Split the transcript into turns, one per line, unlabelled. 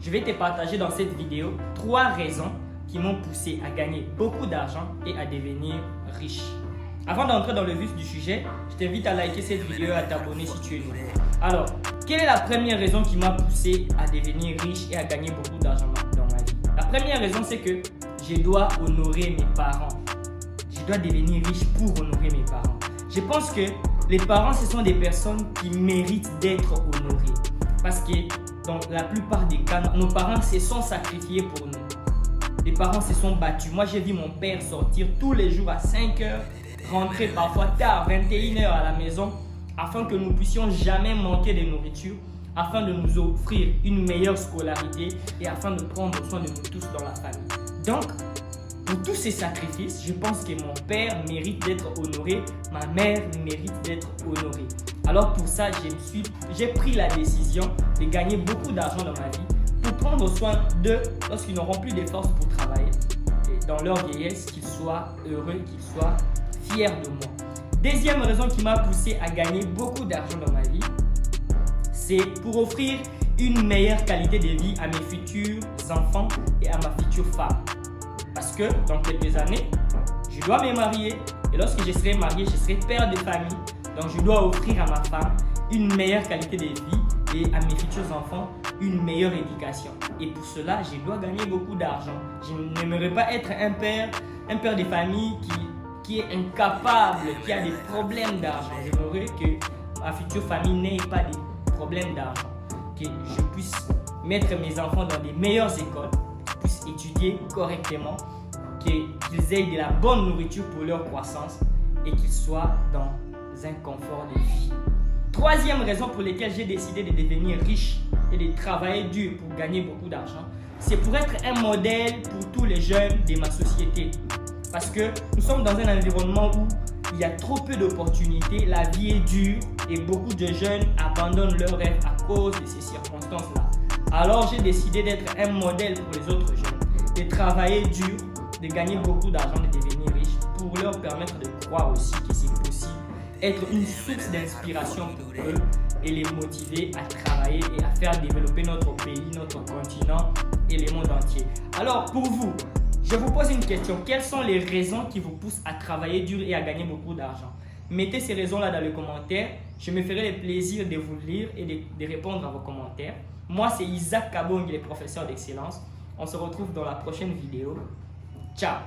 Je vais te partager dans cette vidéo 3 raisons qui m'ont poussé à gagner beaucoup d'argent et à devenir riche. Avant d'entrer dans le vif du sujet, je t'invite à liker cette vidéo et à t'abonner si tu es nouveau. Alors, quelle est la première raison qui m'a poussé à devenir riche et à gagner beaucoup d'argent dans ma vie? La première raison, c'est que je dois honorer mes parents. Je dois devenir riche pour honorer mes parents. Je pense que les parents, ce sont des personnes qui méritent d'être honorées. Parce que dans la plupart des cas, nos parents se sont sacrifiés pour nous. Les parents se sont battus. Moi, j'ai vu mon père sortir tous les jours à 5 heures, rentrer parfois tard, 21 heures à la maison, afin que nous puissions jamais manquer de nourriture, afin de nous offrir une meilleure scolarité et afin de prendre soin de nous tous dans la famille. Donc, pour tous ces sacrifices, je pense que mon père mérite d'être honoré, ma mère mérite d'être honorée. Alors pour ça, j'ai pris la décision de gagner beaucoup d'argent dans ma vie pour prendre soin d'eux lorsqu'ils n'auront plus de force pour travailler. Et dans leur vieillesse, qu'ils soient heureux, qu'ils soient fiers de moi. Deuxième raison qui m'a poussé à gagner beaucoup d'argent dans ma vie, c'est pour offrir une meilleure qualité de vie à mes futurs enfants et à ma future femme. Parce que dans quelques années, je dois me marier et lorsque je serai marié, je serai père de famille. Donc je dois offrir à ma femme une meilleure qualité de vie et à mes futurs enfants une meilleure éducation. Et pour cela, je dois gagner beaucoup d'argent. Je n'aimerais pas être un père de famille qui est incapable, qui a des problèmes d'argent. J'aimerais que ma future famille n'ait pas de problèmes d'argent. Que je puisse mettre mes enfants dans des meilleures écoles, qu'ils puissent étudier correctement, qu'ils aient de la bonne nourriture pour leur croissance et qu'ils soient dans un confort de vie. Troisième raison pour laquelle j'ai décidé de devenir riche et de travailler dur pour gagner beaucoup d'argent, c'est pour être un modèle pour tous les jeunes de ma société. Parce que nous sommes dans un environnement où il y a trop peu d'opportunités, la vie est dure et beaucoup de jeunes abandonnent leurs rêves à cause de ces circonstances-là. Alors j'ai décidé d'être un modèle pour les autres jeunes, de travailler dur, de gagner beaucoup d'argent, de devenir riche pour leur permettre de croire aussi que c'est possible, être une source d'inspiration pour eux et les motiver à travailler et à faire développer notre pays, notre continent et le monde entier. Alors pour vous, je vous pose une question. Quelles sont les raisons qui vous poussent à travailler dur et à gagner beaucoup d'argent? Mettez ces raisons-là dans les commentaires. Je me ferai le plaisir de vous lire et de répondre à vos commentaires. Moi, c'est Isaac Kabong, le professeur d'excellence. On se retrouve dans la prochaine vidéo. Ciao!